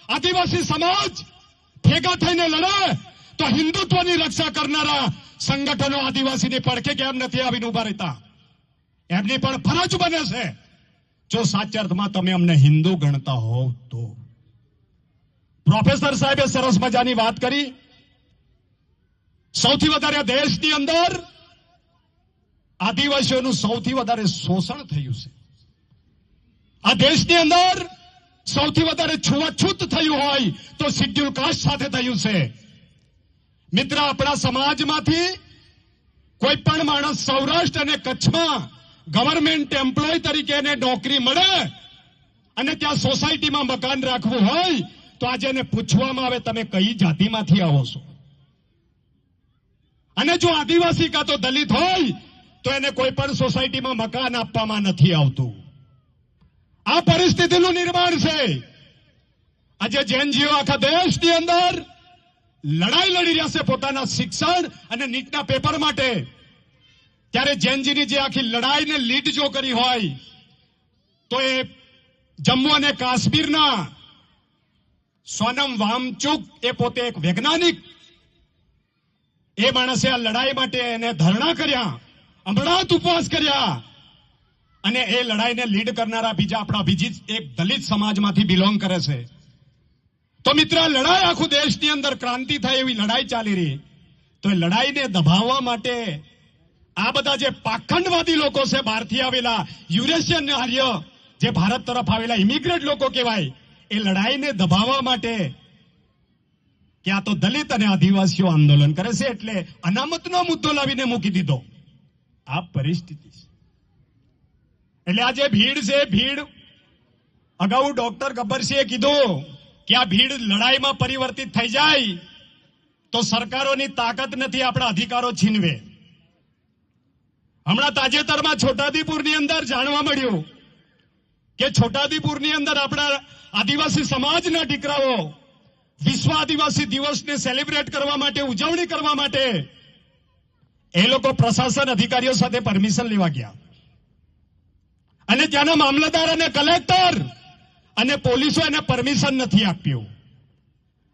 આદિવાસી સમાજ ભેગા થઈને લડે તો હિન્દુત્વની રક્ષા કરનારા સંગઠનો આદિવાસીની પડખે કેમ નથી આવીને ઉભા રહેતા? એમની પણ ફરજ બને છે, જો સાચા અર્થમાં તમે અમને હિન્દુ ગણતા હોવ તો. પ્રોફેસર સાહેબે સરસ મજાની વાત કરી. સૌથી વધારે દેશની અંદર આદિવાસીઓનું સૌથી વધારે શોષણ થયું છે. આ દેશની અંદર સૌથી વધારે છૂવાછૂત થયું હોય તો શિડ્યુલ કાસ્ટ સાથે થયું છે. મિત્ર, આપણા સમાજમાંથી કોઈ પણ માણસ સૌરાષ્ટ્ર અને કચ્છમાં ગવર્નમેન્ટ એમ્પ્લોય તરીકે એને નોકરી મળે અને ત્યાં સોસાયટીમાં મકાન રાખવું હોય તો આજે એને પૂછવામાં આવે તમે કઈ જાતિમાંથી આવો છો? અને જો આદિવાસી કાં તો દલિત હોય તો એને કોઈ પણ સોસાયટીમાં મકાન આપવામાં નથી આવતું. આ પરિસ્થિતિનું નિર્માણ છે. આજે જેએનજીઓ આખા દેશની અંદર લડાઈ લડી રહ્યા છે પોતાના શિક્ષણ અને નીટના પેપર માટે. ત્યારે જેએનજીની જે આખી લડાઈને લીડ જો કરી હોય તો એ જમ્મુ અને કાશ્મીરના સોનમ વામચુક, એ પોતે એક વૈજ્ઞાનિક, એ માણસે આ લડાઈ માટે એને ધરણા કર્યા, અમરનાથ ઉપવાસ કર્યા અને એ લડાઈને લીડ કરનારા બીજા આપણા બીજી એક દલિત સમાજમાંથી બિલોંગ કરે છે. તો મિત્ર, લડાઈ આખું દેશની અંદર ક્રાંતિ થાય એવી લડાઈ ચાલી રહી. તો એ લડાઈને દબાવવા માટે આ બધા જે પાખંડવાદી લોકો છે, બહારથી આવેલા યુરેશિયન આર્ય, જે ભારત તરફ આવેલા ઇમિગ્રેન્ટ લોકો કહેવાય, એ લડાઈને દબાવવા માટે કે આ તો દલિત અને આદિવાસીઓ આંદોલન કરે છે એટલે અનામતનો મુદ્દો લાવીને મૂકી દીધો. આ પરિસ્થિતિ છે. એટલે આ જે ભીડ છે, ભીડ અગાઉ ડોક્ટર ગબ્બરસિંહે કીધું કે આ ભીડ લડાઈમાં પરિવર્તિત થઈ જાય તો સરકારોની તાકાત નથી આપણા અધિકારો છીનવે. હમણાં તાજેતરમાં છોટાઉદેપુરની અંદર જાણવા મળ્યું કે છોટાઉદેપુરની અંદર આપણા આદિવાસી સમાજના દીકરાઓ વિશ્વ આદિવાસી દિવસને સેલિબ્રેટ કરવા માટે, ઉજવણી કરવા માટે એ લોકો પ્રશાસન અધિકારીઓ સાથે પરમિશન લેવા ગયા અને ત્યાંના મામલતદાર અને કલેક્ટર અને પોલીસો એને પરમિશન નથી આપ્યું.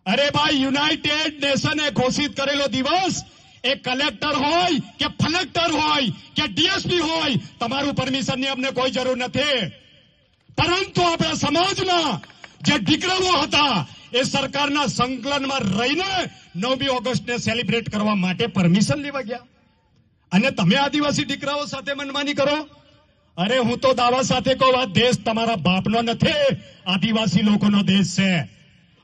અરે ભાઈ, યુનાઇટેડ નેશને ઘોષિત કરેલો દિવસ એ કલેક્ટર હોય કે ફલેક્ટર હોય કે ડીએસપી હોય, તમારું પરમિશનની અમને કોઈ જરૂર નથી. પરંતુ આપણા સમાજના જે દીકરાઓ હતા એ સરકારના સંકલનમાં રહીને 9મી ઓગસ્ટને સેલિબ્રેટ કરવા માટે પરમિશન લેવા ગયા અને તમે આદિવાસી દીકરાઓ સાથે મનમાની કરો. અરે, હું તો દાવા સાથે કહું, આ દેશ તમારા બાપનો નથી, આદિવાસી લોકોનો દેશ છે.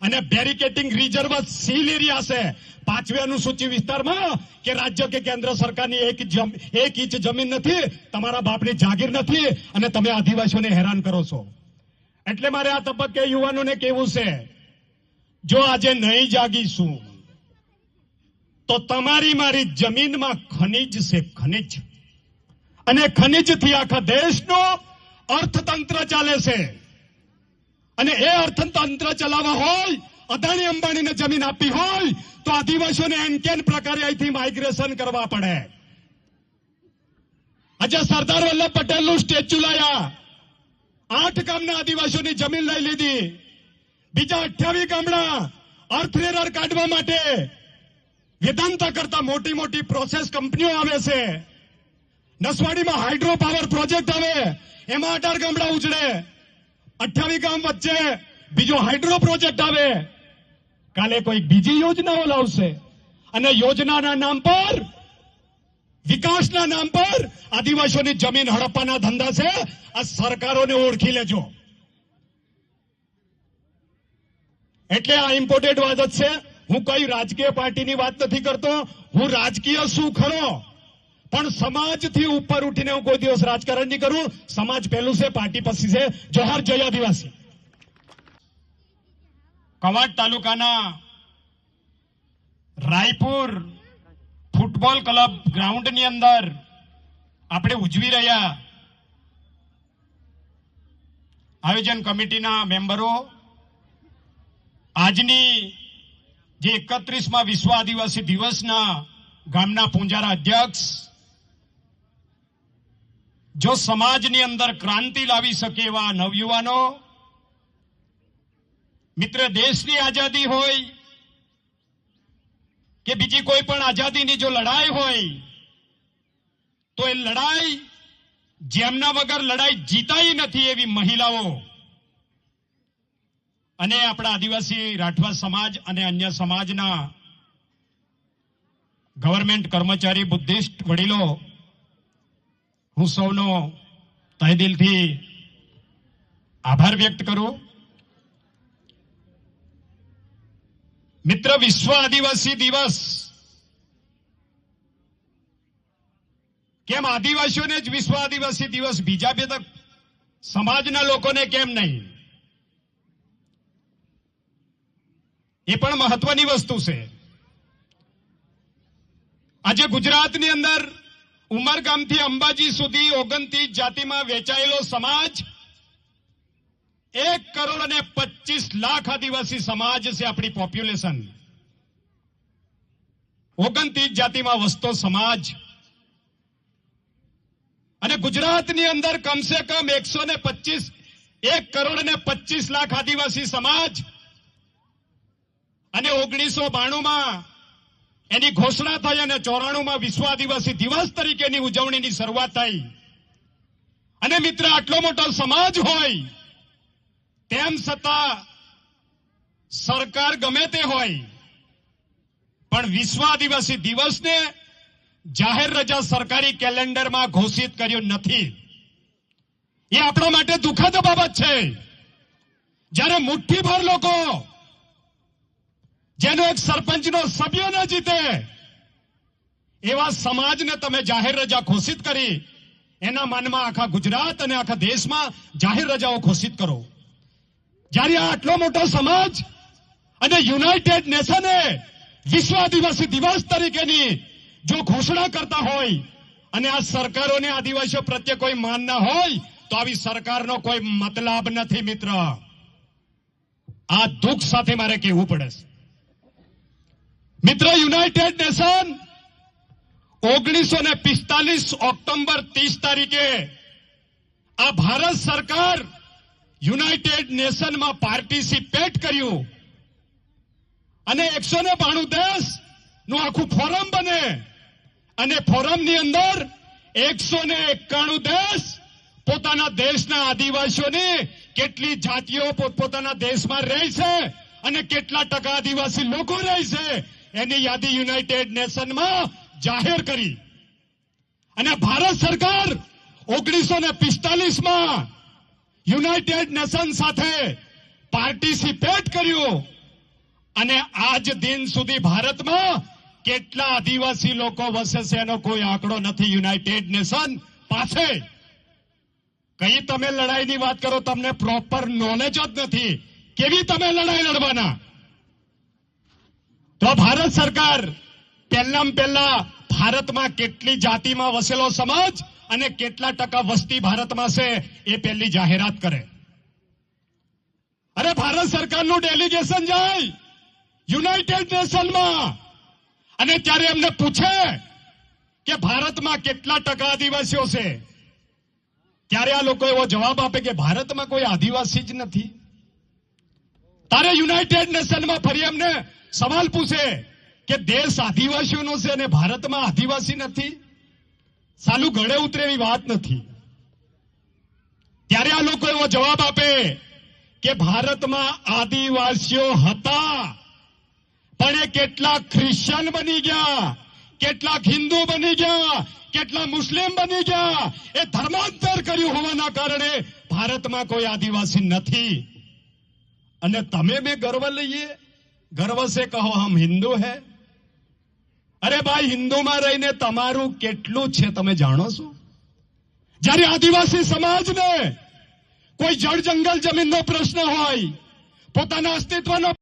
અને બેરિકેટિંગ રિઝર્વ સીલ એરિયા છે 5મી અનુસૂચિ વિસ્તારમાં કે રાજ્ય કે કેન્દ્ર સરકારની એક ઇંચ જમીન નથી, તમારા બાપની જાગીર નથી અને તમે આદિવાસીઓને હેરાન કરો છો. એટલે મારે આ તબક્કે યુવાનોને કહેવું છે, જો આજે નહીં જાગીશું તો તમારી મારી જમીનમાં ખનિજ છે, ખનિજ. અને ખનિજથી આખા દેશનો અર્થતંત્ર ચાલે છે અને એ અર્થતંત્ર ચલાવવા હોય, અદાણી અંબાણીને જમીન આપી હોય તો આદિવાસીઓને એનકેન પ્રકારે અહીંથી માઇગ્રેશન કરવા પડે. આજે સરદાર વલ્લભ પટેલનું સ્ટેચ્યુ લાયા, 8 ગામના આદિવાસીઓની જમીન લઈ લીધી, બીજા 28 ગામડા અર્થરેરર કાઢવા માટે વેદાંતા કરતા મોટી મોટી પ્રોસેસ કંપનીઓ આવે છે. નસવાડીમાં હાઇડ્રો પાવર પ્રોજેક્ટ આવે, એમાં 18 ગામડા ઉજળે, 28 ગામ વચ્ચે બીજો હાઇડ્રો પ્રોજેક્ટ આવે. કાલે કોઈ બીજી યોજનાઓ લાવશે અને યોજનાના નામ પર, વિકાસના નામ પર આદિવાસીઓની જમીન હડપવાના ધંધા છે. આ સરકારોને ઓળખી લેજો. એટલે આ ઇમ્પોર્ટેન્ટ વાત જ છે. હું કઈ રાજકીય પાર્ટીની વાત નથી કરતો, હું રાજકીય શું ખરો, પણ સમાજથી ઉપર ઉઠીને હું કોઈ દિવસ રાજકારણ નહીં કરું. સમાજ પહેલું છે, પાર્ટી પછી છે. જોહાર, જય આદિવાસી. કવાંટ તાલુકાના રાયપુર ફૂટબોલ ક્લબ ગ્રાઉન્ડની અંદર આપણે ઉજવી રહ્યા આયોજન કમિટીના મેમ્બરો આજની જે 31મા વિશ્વ આદિવાસી દિવસના ગામના પૂંજારા અધ્યક્ષ, જો સમાજની અંદર ક્રાંતિ લાવી શકે એવા નવયુવાનો, મિત્ર, દેશની આઝાદી હોય કે બીજી કોઈ પણ આઝાદીની જો લડાઈ હોય તો એ લડાઈ જેમના વગર લડાઈ જીતાઈ નથી એવી મહિલાઓ અને આપણા આદિવાસી રાઠવા સમાજ અને અન્ય સમાજના ગવર્મેન્ટ કર્મચારી બુદ્ધિસ્ટ વડીલો, હું સૌનો તહેદિલથી આભાર વ્યક્ત કરું. મિત્ર, વિશ્વ આદિવાસી દિવસ કેમ આદિવાસીઓને જ વિશ્વ આદિવાસી દિવસ, બીજા બધા સમાજના લોકોને કેમ નહીં? એ પણ મહત્વની વસ્તુ છે. આજે ગુજરાતની અંદર ઉમરગામથી અંબાજી સુધી 29 જાતિમાં વેચાયેલો સમાજ 1,25,00,000 આદિવાસી સમાજ છે. આપણી પોપ્યુલેશન 29 જાતિમાં વસતો સમાજ, અને ગુજરાતની અંદર કમસે કમ 1,25,00,000 આદિવાસી સમાજ, અને 1992માં એની ઘોષણા થઈ અને 94માં વિશ્વ આદિવાસી દિવસ તરીકેની ઉજવણીની શરૂઆત થઈ. અને મિત્ર, આટલો મોટો સમાજ હોય તેમ છતાં સરકાર ગમે તે હોય પણ વિશ્વ આદિવાસી દિવસને જાહેર રજા સરકારી કેલેન્ડરમાં ઘોષિત કર્યું નથી. એ આપણા માટે દુઃખદ બાબત છે. જ્યારે મુઠ્ઠીભર લોકો, જેનો એક સરપંચનો સભ્ય ન જીતે એવા સમાજને તમે જાહેર રજા ઘોષિત કરી, એના મનમાં આખા ગુજરાત અને આખા દેશમાં જાહેર રજાઓ ઘોષિત કરો. જ્યારે આટલો મોટો સમાજ અને યુનાઇટેડ નેશને વિશ્વ આદિવાસી દિવસ તરીકેની જો ઘોષણા કરતા હોય અને આ સરકારોને આદિવાસીઓ પ્રત્યે કોઈ માન ના હોય તો આવી સરકારનો કોઈ મતલબ નથી. મિત્ર, આ દુઃખ સાથે મારે કહેવું પડે છે. મિત્ર, યુનાઇટેડ નેશન 1945 ઓક્ટોબર 30 તારીખે આ ભારત સરકાર યુનાઇટેડ નેશનમાં પાર્ટિસિપેટ કર્યું અને 192 દેશનું આખું ફોરમ બને, અને ફોરમની અંદર 191 દેશ પોતાના દેશના આદિવાસીઓની કેટલી જાતિઓ પોતાના દેશમાં રહે છે અને કેટલા ટકા આદિવાસી લોકો રહે છે એની યાદી યુનાઇટેડ નેશનમાં જાહેર કરી. અને ભારત સરકાર 1945માં યુનાઇટેડ નેશન સાથે પાર્ટિસિપેટ કર્યું, અને આજ દિન સુધી ભારતમાં કેટલા આદિવાસી લોકો વસે છે એનો કોઈ આંકડો નથી યુનાઇટેડ નેશન પાસે. કઈ તમે લડાઈની વાત કરો, તમને પ્રોપર નોલેજ જ નથી. કેવી તમે લડાઈ લડવાના? તો ભારત સરકાર પહેલા ભારતમાં કેટલી જાતિમાં વસેલો સમાજ અને કેટલા ટકા વસ્તી ભારતમાં છે એ પહેલી જાહેરાત કરે. અરે, ભારત સરકારનું ડેલિગેશન જાય યુનાઇટેડ નેશનમાં અને ત્યારે એમને પૂછે કે ભારતમાં કેટલા ટકા આદિવાસીઓ છે, ત્યારે આ લોકો એવો જવાબ આપે કે ભારતમાં કોઈ આદિવાસી જ નથી. તારે યુનાઇટેડ નેશનમાં ફરી એમને સવાલ પૂછે કે દેશ આદિવાસીઓનો છે અને ભારતમાં આદિવાસી નથી. સાલું ગળે ઉતરે એવી વાત નથી. ત્યારે આ લોકો એવો જવાબ આપે કે ભારતમાં આદિવાસીઓ હતા પણ એ કેટલાક ખ્રિશ્ચન બની ગયા, કેટલાક હિન્દુ બની ગયા, કેટલા મુસ્લિમ બની ગયા. એ ધર્માંતર કર્યું હોવાના કારણે ભારતમાં કોઈ આદિવાસી નથી. અને તમે મેં ગર્વ લઈએ, ગર્વ સે કહો હમ હિન્દુ હે. અરે ભાઈ, હિન્દુમાં રહીને તમારું કેટલું છે તમે જાણો છો? જ્યારે આદિવાસી સમાજને કોઈ જળ જંગલ જમીનનો પ્રશ્ન હોય, પોતાના અસ્તિત્વનો